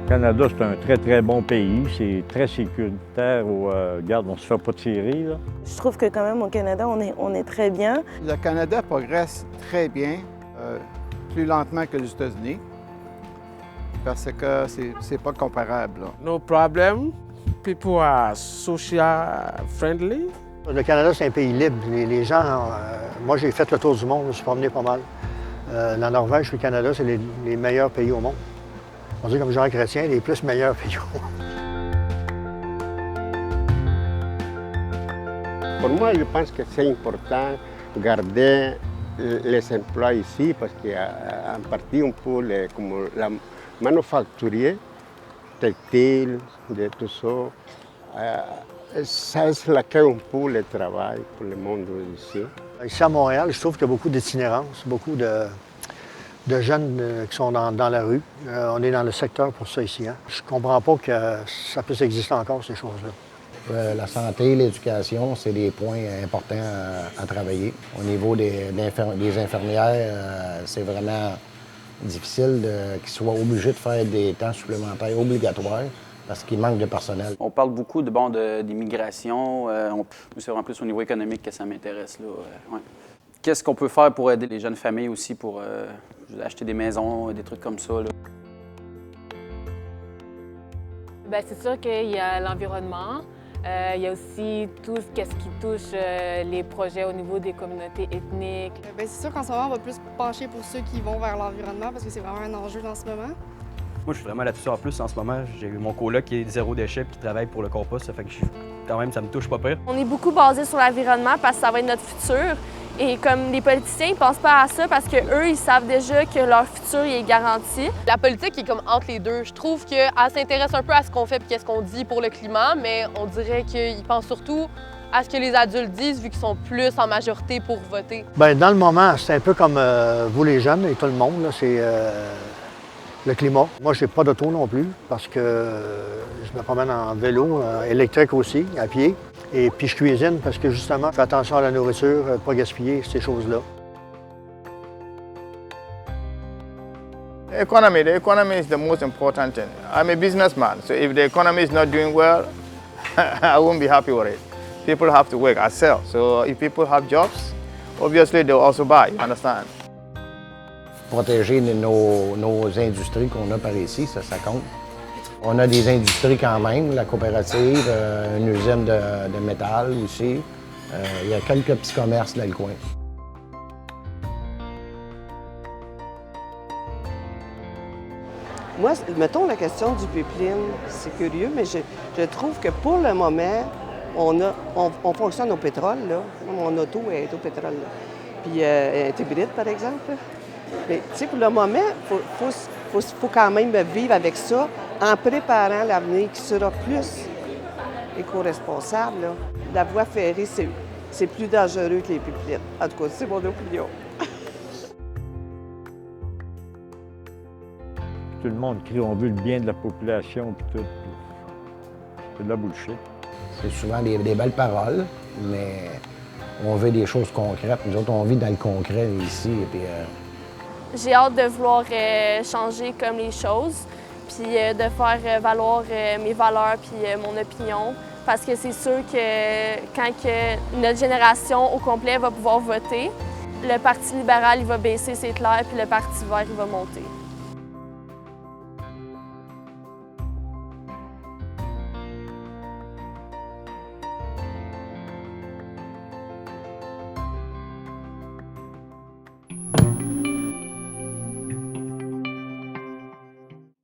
Canada, c'est un très, très bon pays. C'est très sécuritaire. Regarde, on ne se fait pas tirer, là. Je trouve que quand même au Canada, on est très bien. Le Canada progresse très bien, plus lentement que les États-Unis, parce que c'est pas comparable, là. No problem. People are social friendly. Le Canada, c'est un pays libre. Les gens, moi, j'ai fait le tour du monde, je me suis promené pas mal. La Norvège et le Canada, c'est les meilleurs pays au monde. On dit comme Jean Chrétien, les plus meilleurs pays au monde. Pour moi, je pense que c'est important de garder les emplois ici parce qu'en partie, on peut, comme la manufacturier, textile, de tout ça, ça c'est laquelle on peut le travail pour le monde ici. Ici à Montréal, je trouve qu'il y a beaucoup d'itinérance, beaucoup de jeunes qui sont dans la rue. On est dans le secteur pour ça ici. Hein. Je comprends pas que ça puisse exister encore, ces choses-là. La santé, l'éducation, c'est des points importants à travailler. Au niveau des infirmières, c'est vraiment difficile qu'ils soient obligés de faire des temps supplémentaires obligatoires parce qu'il manque de personnel. On parle beaucoup d'immigration. C'est vraiment plus au niveau économique que ça m'intéresse, là. Ouais. Qu'est-ce qu'on peut faire pour aider les jeunes familles aussi pour acheter des maisons, des trucs comme ça, là? Bien, c'est sûr qu'il y a l'environnement. Il y a aussi tout ce qui touche les projets au niveau des communautés ethniques. Bien, c'est sûr qu'en ce moment, on va plus pencher pour ceux qui vont vers l'environnement parce que c'est vraiment un enjeu en ce moment. Moi, je suis vraiment là-dessus en plus en ce moment. J'ai mon coloc qui est zéro déchet et qui travaille pour le compost. Ça fait que quand même, ça me touche pas pire. On est beaucoup basé sur l'environnement parce que ça va être notre futur. Et comme les politiciens, ils pensent pas à ça parce qu'eux, ils savent déjà que leur futur est garanti. La politique est comme entre les deux. Je trouve qu'elle s'intéresse un peu à ce qu'on fait et qu'est-ce qu'on dit pour le climat, mais on dirait qu'ils pensent surtout à ce que les adultes disent vu qu'ils sont plus en majorité pour voter. Bien, dans le moment, c'est un peu comme vous les jeunes et tout le monde, c'est le climat. Moi, je n'ai pas d'auto non plus parce que je me promène en vélo, électrique aussi, à pied. Et puis je cuisine parce que justement, je fais attention à la nourriture, pas gaspiller ces choses-là. The economy is the most important thing. I'm a businessman, so if the economy is not doing well, I won't be happy with it. People have to work. I sell, so if people have jobs, obviously they'll also buy, understand? Protéger nos industries qu'on a par ici, ça compte. On a des industries quand même, la coopérative, une usine de métal aussi. Il y a quelques petits commerces dans le coin. Moi, mettons la question du pipeline, c'est curieux, mais je trouve que pour le moment, on fonctionne au pétrole, là. Mon auto est au pétrole, là. Puis elle est hybride, par exemple. Mais tu sais, pour le moment, il faut quand même vivre avec ça en préparant l'avenir qui sera plus éco-responsable, là. La voie ferrée, c'est plus dangereux que les pipelines. En tout cas, c'est mon opinion. Tout le monde crie, on veut le bien de la population, puis tout. C'est de la bullshit. C'est souvent des belles paroles, mais on veut des choses concrètes. Nous autres, on vit dans le concret ici. Puis, J'ai hâte de vouloir changer comme les choses, puis de faire valoir mes valeurs puis mon opinion. Parce que c'est sûr que quand notre génération au complet va pouvoir voter, le Parti libéral il va baisser, c'est clair, puis le Parti vert il va monter.